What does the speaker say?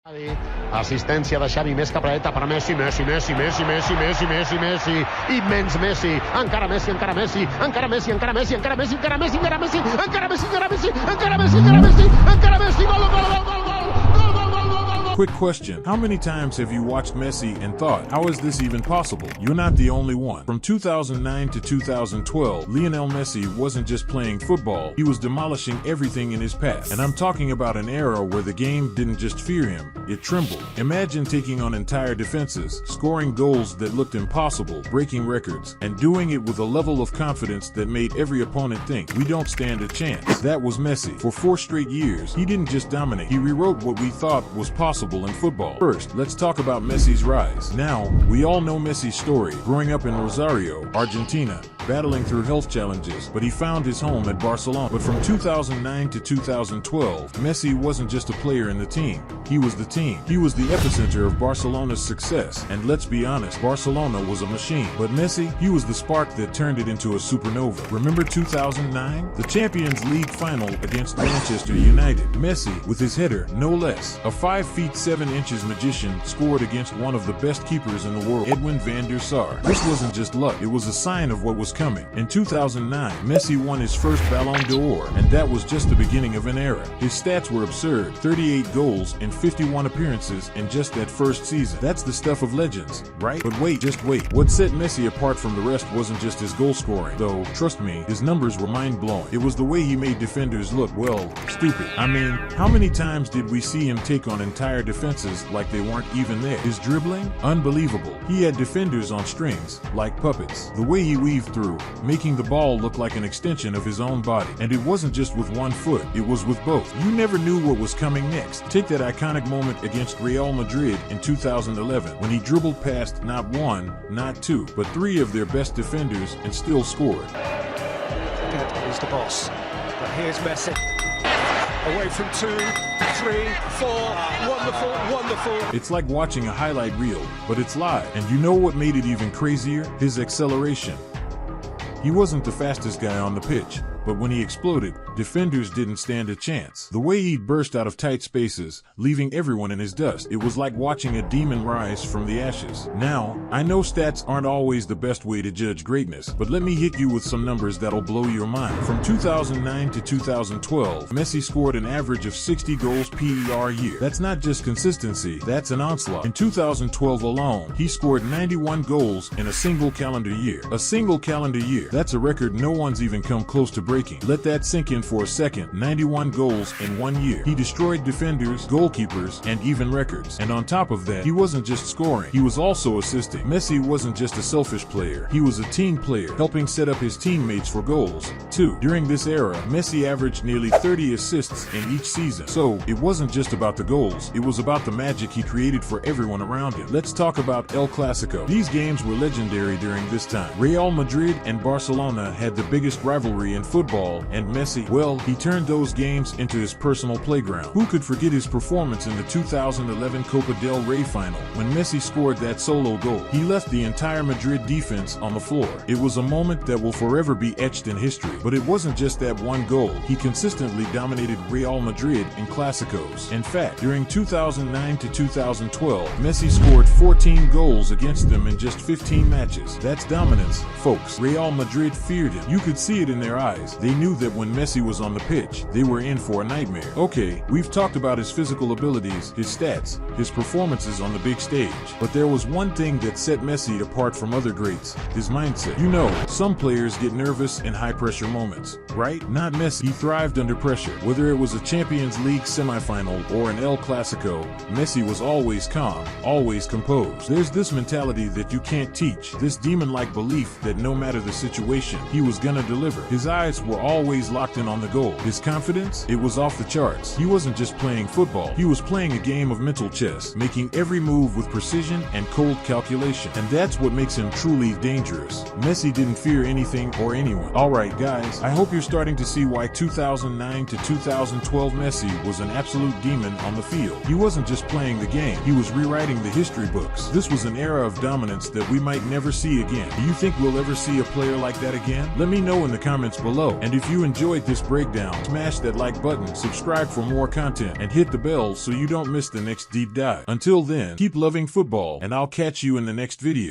Assistència de Xavi, més capradeta per Messi, Messi, Messi, Messi, Messi, Messi, Messi, Messi, immens Messi, encara Messi, encara Messi, encara Messi, encara Messi, encara Messi, encara Messi, encara Messi, encara Messi, encara Messi, encara Messi, encara Messi, encara Messi, gol, gol, gol, gol, gol. Quick question. How many times have you watched Messi and thought, how is this even possible? You're not the only one. From 2009 to 2012, Lionel Messi wasn't just playing football, he was demolishing everything in his path. And I'm talking about an era where the game didn't just fear him, it trembled. Imagine taking on entire defenses, scoring goals that looked impossible, breaking records, and doing it with a level of confidence that made every opponent think, we don't stand a chance. That was Messi. For 4 straight years, he didn't just dominate, he rewrote what we thought was possible in football. First, let's talk about Messi's rise. Now, we all know Messi's story, growing up in Rosario, Argentina, battling through health challenges, but he found his home at Barcelona. But from 2009 to 2012, Messi wasn't just a player in the team, he was the team. He was the epicenter of Barcelona's success, and let's be honest, Barcelona was a machine. But Messi, he was the spark that turned it into a supernova. Remember 2009? The Champions League final against Manchester United. Messi, with his header, no less, a 5 feet 7 inches magician, scored against one of the best keepers in the world, Edwin van der Sar. This wasn't just luck, it was a sign of what was coming. In 2009, Messi won his first Ballon d'Or, and that was just the beginning of an era. His stats were absurd, 38 goals in 51 appearances in just that first season. That's the stuff of legends, right? But wait, just wait. What set Messi apart from the rest wasn't just his goal scoring, though, trust me, his numbers were mind-blowing. It was the way he made defenders look, well, stupid. I mean, how many times did we see him take on entire defenses like they weren't even there? His dribbling? Unbelievable. He had defenders on strings, like puppets. The way he weaved through, making the ball look like an extension of his own body. And it wasn't just with one foot, it was with both. You never knew what was coming next. Take that iconic moment against Real Madrid in 2011, when he dribbled past not one, not two, but 3 of their best defenders and still scored. He's the boss. But here's Messi. Away from 2, 3, 4. Wonderful, wonderful. It's like watching a highlight reel, but it's live. And you know what made it even crazier? His acceleration. He wasn't the fastest guy on the pitch, but when he exploded, defenders didn't stand a chance. The way he'd burst out of tight spaces, leaving everyone in his dust, it was like watching a demon rise from the ashes. Now, I know stats aren't always the best way to judge greatness, but let me hit you with some numbers that'll blow your mind. From 2009 to 2012, Messi scored an average of 60 goals per year. That's not just consistency, that's an onslaught. In 2012 alone, he scored 91 goals in a single calendar year. A single calendar year. That's a record no one's even come close to breaking. Let that sink in for a second. 91 goals in 1 year. He destroyed defenders, goalkeepers, and even records. And on top of that, he wasn't just scoring, he was also assisting. Messi wasn't just a selfish player, he was a team player, helping set up his teammates for goals, too. During this era, Messi averaged nearly 30 assists in each season. So, it wasn't just about the goals, it was about the magic he created for everyone around him. Let's talk about El Clasico. These games were legendary during this time. Real Madrid and Barcelona had the biggest rivalry in football, and Messi, well, he turned those games into his personal playground. Who could forget his performance in the 2011 Copa del Rey final, when Messi scored that solo goal? He left the entire Madrid defense on the floor. It was a moment that will forever be etched in history. But it wasn't just that one goal. He consistently dominated Real Madrid in Clásicos. In fact, during 2009 to 2012, Messi scored 14 goals against them in just 15 matches. That's dominance, folks. Real Madrid feared him. You could see it in their eyes. They knew that when Messi was on the pitch, they were in for a nightmare. Okay, we've talked about his physical abilities, his stats, his performances on the big stage. But there was one thing that set Messi apart from other greats, his mindset. You know, some players get nervous in high-pressure moments, right? Not Messi. He thrived under pressure. Whether it was a Champions League semifinal or an El Clasico, Messi was always calm, always composed. There's this mentality that you can't teach, this demon-like belief that no matter the situation, he was gonna deliver. His eyes were always locked in on the goal. His confidence, it was off the charts. He wasn't just playing football, he was playing a game of mental chess, making every move with precision and cold calculation. And that's what makes him truly dangerous. Messi didn't fear anything or anyone. Alright guys, I hope you're starting to see why 2009 to 2012 Messi was an absolute demon on the field. He wasn't just playing the game, he was rewriting the history books. This was an era of dominance that we might never see again. Do you think we'll ever see a player like that again? Let me know in the comments below. And if you enjoyed this this breakdown, smash that like button, subscribe for more content, and hit the bell so you don't miss the next deep dive. Until then, keep loving football, and I'll catch you in the next video.